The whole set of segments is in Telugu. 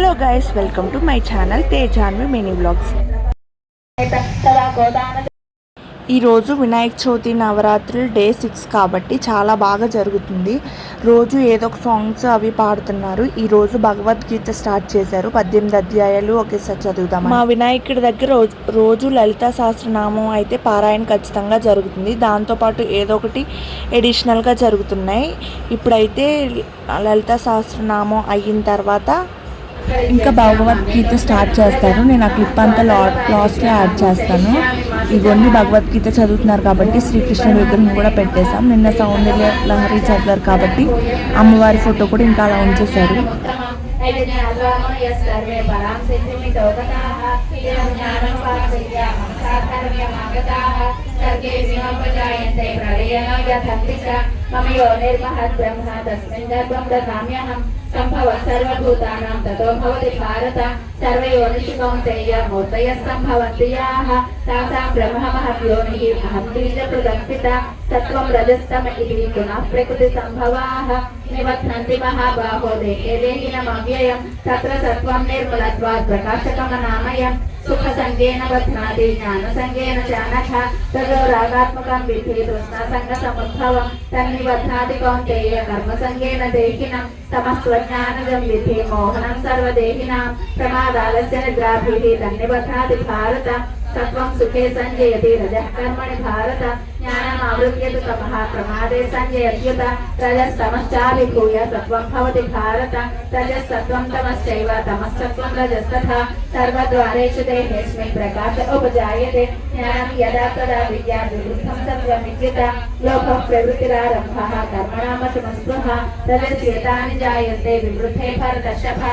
Hello guys, welcome to my channel Tejanvi mini vlogs. ఈరోజు వినాయక చవితి నవరాత్రులు డే 6 కాబట్టి చాలా బాగా జరుగుతుంది. రోజు ఏదో ఒక సాంగ్స్ అవి పాడుతున్నారు. ఈరోజు భగవద్గీత స్టార్ట్ చేశారు. 18 అధ్యాయాలు ఒకేసారి చదువుదాం. మా వినాయకుడి దగ్గర రోజు లలితా సహస్రనామం అయితే పారాయణ ఖచ్చితంగా జరుగుతుంది. దాంతోపాటు ఏదో ఒకటి ఎడిషనల్గా జరుగుతున్నాయి. ఇప్పుడైతే లలితా సహస్రనామం అయిన తర్వాత ఇంకా భగవద్గీత స్టార్ట్ చేస్తారు. నేను ఆ క్లిప్ అంతా లాస్ట్లో యాడ్ చేస్తాను. ఇవన్నీ భగవద్గీత చదువుతున్నారు కాబట్టి శ్రీకృష్ణుడి విగ్రహం కూడా పెట్టేశాం. నిన్న సౌందర్య లహరి చదివారు కాబట్టి అమ్మవారి ఫోటో కూడా ఇంకా అలా ఉంచేశారు. సంభవ సర్వభూతానాం తతో భవతి భారత సర్వయోనిషు కౌంతేయ మూర్తయః సంభవంతి యాః తాసాం బ్రహ్మ మహద్యోనిః అహం బీజకృతం పితా సత్వం రజస్తమ ఇతి గుణః ప్రకృతి సంభవాః నివర్తంతి మహాబాహో దేహే దేహినమవ్యయం తత్ర సత్వం నిర్మలత్వాత్ ప్రకాశకమనామయం సుఖ సంగేన బధ్నాతి జ్ఞాన సంగేన చానఖ తదో రాగాత్మకం విద్ధి తృష్ణా సంగ సముద్భవం తన్నిబధ్నాతి కౌంతేయ కర్మ సంగేన దేహినం తమస్వజ్ఞానజం విద్ధి మోహనం సర్వదేహినాం ప్రమాదాలస్య నిద్రాభిః తన్నిబధ్నాతి భారత సత్వం సుఖే సంజయతి రజః కర్మణి భారత జ్ఞానం ఆవృత్యతు తమః ప్రమాదే సంజయత్యుత రజస్తమశ్చాభిభూయ సత్వం భవతి భారత రజస్తత్వం తమశ్చైవ తమశ్చత్వం రజస్తథా సర్వద్వారేషు దేహేస్మిన్ ప్రకాశ ఉపజాయతే జ్ఞానం యదా తదా విద్యా వివృద్ధం సత్వమిత్యుత లోభః ప్రవృత్తిరారంభః కర్మణామశమస్పృహ రజస్యేతాని జాయంతే వివృద్ధే భరతర్షభ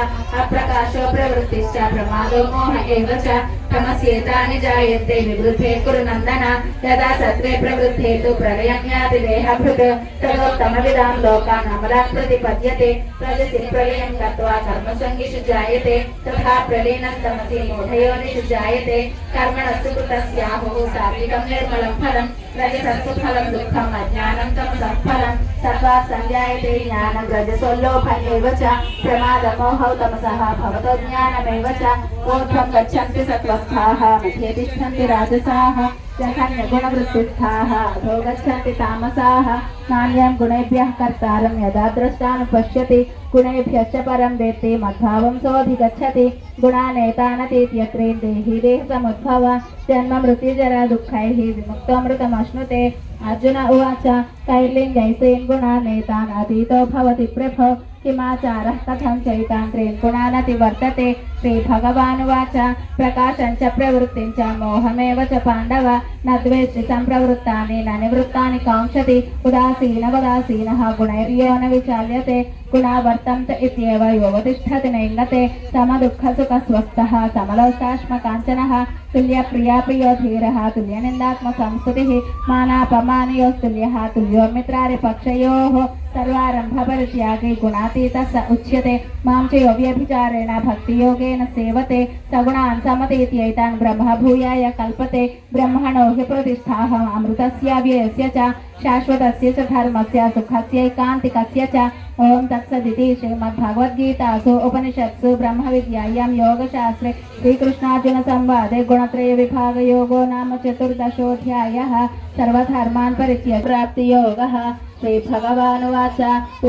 అప్రకాశో ప్రవృత్తిశ్చ ప్రమాదో మోహ ఏవ చ తమస్యేతాని జాయంతే వివృద్ధే కురు నందన యదా సత్వే ప్రవృద్ధే తు ప్రళయం యాతి దేహభృత్ తదోత్తమవిదాం లోకాన్ అమరాన్ ప్రతిపద్యతే రజసి ప్రళయం గత్వా కర్మసంగిషు జాయతే తథా ప్రలీనస్తమసి మూఢయోనిషు జాయతే కర్మణస్తు కృతస్యాహుః సాత్వికం నిర్మలం ఫలం రజసస్తు ఫలం దుఃఖం అజ్ఞానం తమసః ఫలం సత్వాత్ సంజాయతే జ్ఞానం రజసోల్లోభ ఏవ చ ప్రమాదమోహౌ తమసః భవతో జ్ఞానమేవ చ ఊర్ధ్వం గచ్చन्ति సత్వస్థాః మధ్యే తిష్టन्ति రాజసాః జఘన్యగుణవృత్తిస్థాః అధో గచ్చन्ति తామసాః నాన్యం గుణేభ్యః కర్తారం యదా ద్రష్టానుపశ్యతి గుణేభ్యశ్చ పరం వేత్తి మద్భావం సోऽధిగచ్చతి గుణానేతానతీత్యత్రేన్ దేహి దేహసముద్భవ జన్మ మృత్యుజరా దుఃఖైః విముక్తోऽమృతమశ్నుతే అర్జున ఉవాచ కైర్లింగైసేన్ గుణానేతాన్ అతీతో భవతి ప్రభో కిమాచారః కథం చైతాన్ త్రీన్ గుణానతి వర్తతే శ్రీభగవానువాచ ప్రకాశం చ ప్రవృత్తిం చ మోహమేవ చ పాండవ న ద్వేష్టి సంప్రవృత్తాని న నివృత్తాని కాంక్షతి ఉదాసీనవదాసీనః గుణైర్యో న విచాల్యతే గుణా వర్తంత ఇత్యేవ యోవతిష్ఠతి నైంగతే సమదుఃఖసుఖస్వస్థః సమలోష్టాశ్మకాంచనః తుల్యప్రియా ప్రియో ధీరః తుల్యనిందాత్మసంస్తుతిః మానాపమానయోస్తుల్యః తుల్యోర్మిత్రారిపక్షయోః సర్వారంభ పరిత్యాగి గుణాతీతః స ఉచ్యతే మాం చ యో వ్యభిచారేణ భక్తియోగేన సేవతే సగుణాన్ సమతీత్యైతాన్ బ్రహ్మ భూయాయ కల్పతే బ్రహ్మణో హి ప్రతిష్ఠాః అమృతస్యావ్యయస్య చ శాశ్వతస్య చ ధర్మస్య సుఖస్యైకాంతికస్య చ ఓం తత్సదితి శ్రీమద్భగవద్గీతాసు ఉపనిషత్సు బ్రహ్మ విద్యాయాం యోగశాస్త్రే శ్రీకృష్ణార్జున సంవాదే గుణత్రయ విభాగ యోగో నామ చతుర్దశోऽధ్యాయः సర్వధర్మాన్ పరిత్యజ్య ప్రాప్తి యోగः శ్రీభగవానువాచ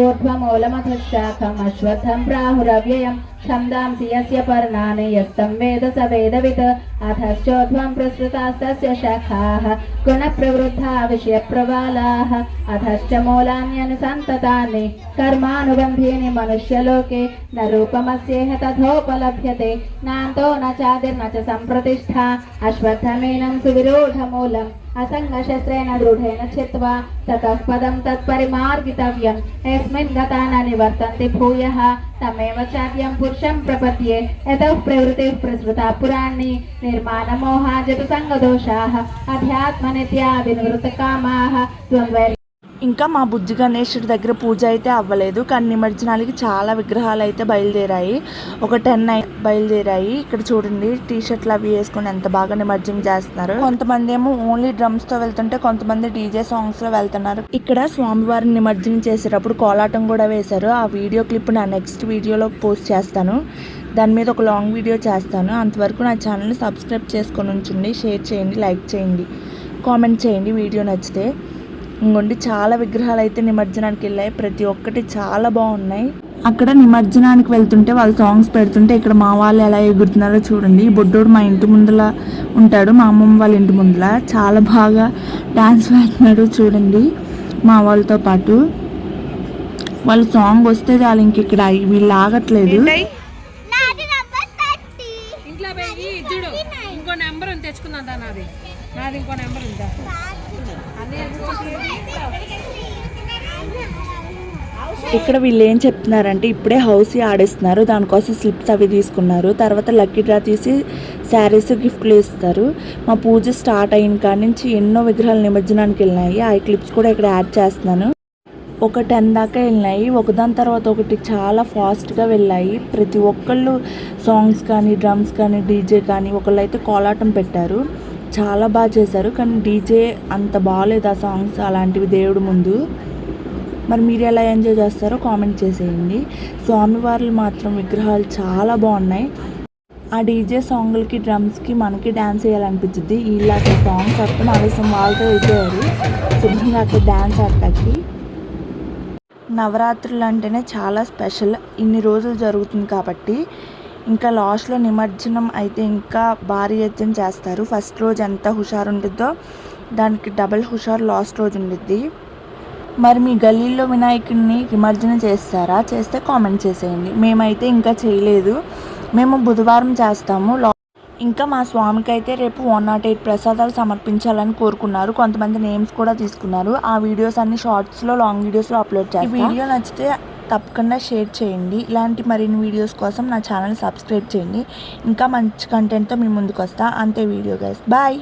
ఊర్ధ్వమూలమధః శాఖం అశ్వత్థం ప్రాహురవ్యయం ఛందాంసి యస్య పర్ణాని యస్తం వేద స వేదవిత్ అధశ్చోర్ధ్వం ప్రసృతాస్తస్య శాఖాః గుణప్రవృద్ధా విషయప్రబాలాః అధశ్చ మూలాన్యనుసంతతాని కర్మానుబంధీని మనుష్యలోకే న రూపమస్యేహ తథోపలభ్యతే నాంతో న చాదిర్న చ సంప్రతిష్ఠా అశ్వత్థమేనం సువిరూఢమూలం అసంగశస్త్రేణ దృఢేన చిత్వా తతః పదం తత్పరిమార్గితవ్యం యస్మిన్ గతా న నివర్తంతి భూయః తమేవ చాద్యం పురుషం ప్రపద్యే యతః ప్రవృత్తిః ప్రసృతా పురాణి నిర్మాణమోహాజతు సంగదోషాః అధ్యాత్మనిత్యా వినివృత్తకామాః ద్వంద్వైర్. ఇంకా మా బుజ్జి గణేశుడి దగ్గర పూజ అయితే అవ్వలేదు, కానీ నిమజ్జనాలకి చాలా విగ్రహాలు అయితే బయలుదేరాయి. ఒక 10 బయలుదేరాయి. ఇక్కడ చూడండి, టీ షర్ట్లు అవి వేసుకొని ఎంత బాగా నిమజ్జనం చేస్తున్నారు. కొంతమంది ఏమో ఓన్లీ డ్రమ్స్ తో వెళ్తుంటే కొంతమంది డీజే సాంగ్స్ లో వెళ్తున్నారు. ఇక్కడ స్వామివారిని నిమజ్జనం చేసేటప్పుడు కోలాటం కూడా వేశారు. ఆ వీడియో క్లిప్ నా నెక్స్ట్ వీడియోలో పోస్ట్ చేస్తాను. దాని మీద ఒక లాంగ్ వీడియో చేస్తాను. అంతవరకు నా ఛానల్ని సబ్స్క్రైబ్ చేసుకొని ఉంచండి, షేర్ చేయండి, లైక్ చేయండి, కామెంట్ చేయండి వీడియో నచ్చితే. ఇంకోండి చాలా విగ్రహాలు అయితే నిమజ్జనానికి వెళ్ళాయి, ప్రతి ఒక్కటి చాలా బాగున్నాయి. అక్కడ నిమజ్జనానికి వెళ్తుంటే వాళ్ళు సాంగ్స్ పెడుతుంటే ఇక్కడ మా వాళ్ళు ఎలా ఎగురుతున్నారో చూడండి. ఈ బొడ్డోడు మా ఇంటి ముందల ఉంటాడు, మా అమ్మమ్మ వాళ్ళ ఇంటి ముందల. చాలా బాగా డాన్స్ వేస్తున్నాడు చూడండి మా వాళ్ళతో పాటు. వాళ్ళు సాంగ్ వస్తే చాలు ఇంక ఇక్కడ వీళ్ళు ఆగట్లేదు. ఇంట్లో పోయి చూడు, ఇంకో నెంబర్ ఉంది తెచ్చుకుందా, నాది ఇంకో నెంబర్ ఉందా. ఇక్కడ వీళ్ళు ఏం చెప్తున్నారంటే ఇప్పుడే హౌస్ ఆడేస్తున్నారు, దానికోసం స్లిప్స్ అవి తీసుకున్నారు. తర్వాత లక్కీ డ్రా తీసి శారీస్ గిఫ్ట్లు ఇస్తారు. మా పూజ స్టార్ట్ అయిన కాడి నుంచి ఎన్నో విగ్రహాలు నిమజ్జనానికి వెళ్ళినాయి. ఆ క్లిప్స్ కూడా ఇక్కడ యాడ్ చేస్తున్నాను. ఒక 10 దాకా వెళ్ళినాయి, ఒకదాని తర్వాత ఒకటి చాలా ఫాస్ట్గా వెళ్ళాయి. ప్రతి ఒక్కళ్ళు సాంగ్స్ కానీ డ్రమ్స్ కానీ డీజే కానీ, ఒకళ్ళు అయితే కోలాటం పెట్టారు, చాలా బాగా చేశారు. కానీ డీజే అంత బాగాలేదు ఆ సాంగ్స్ అలాంటివి దేవుడు ముందు. మరి మీరు ఎలా ఎంజాయ్ చేస్తారో కామెంట్ చేసేయండి. స్వామివార్లు మాత్రం విగ్రహాలు చాలా బాగున్నాయి. ఆ డీజే సాంగ్లకి డ్రమ్స్కి మనకి డ్యాన్స్ చేయాలనిపించింది. వీళ్ళు అసలు సాంగ్స్ అర్థం ఆలస్యం వాళ్ళతో వెళ్ళిపోయారు శుభ్రంగా అక్కడ డ్యాన్స్ ఆడటానికి. నవరాత్రులు అంటేనే చాలా స్పెషల్, ఇన్ని రోజులు జరుగుతుంది కాబట్టి. ఇంకా లాస్ట్లో నిమజ్జనం అయితే ఇంకా భారీ ఎత్తున చేస్తారు. ఫస్ట్ రోజు ఎంత హుషారు ఉంటుందో దానికి డబల్ హుషారు లాస్ట్ రోజు ఉండిద్ది. మరి మీ గల్లీలో వినాయకుడిని నిమజ్జనం చేస్తారా? చేస్తే కామెంట్ చేసేయండి. మేమైతే ఇంకా చేయలేదు, మేము బుధవారం చేస్తాము. ఇంకా మా స్వామికి అయితే రేపు 108 ప్రసాదాలు సమర్పించాలని కోరుకున్నారు. కొంతమంది నేమ్స్ కూడా తీసుకున్నారు. ఆ వీడియోస్ అన్ని షార్ట్స్లో లాంగ్ వీడియోస్లో అప్లోడ్ చేస్తాను. ఈ వీడియో నచ్చితే తప్పకుండా షేర్ చేయండి. ఇలాంటి మరిన్ని వీడియోస్ కోసం నా ఛానల్ సబ్స్క్రైబ్ చేయండి. ఇంకా మంచి కంటెంట్తో మీ ముందుకు వస్తా. అంతే వీడియో గైస్, బాయ్.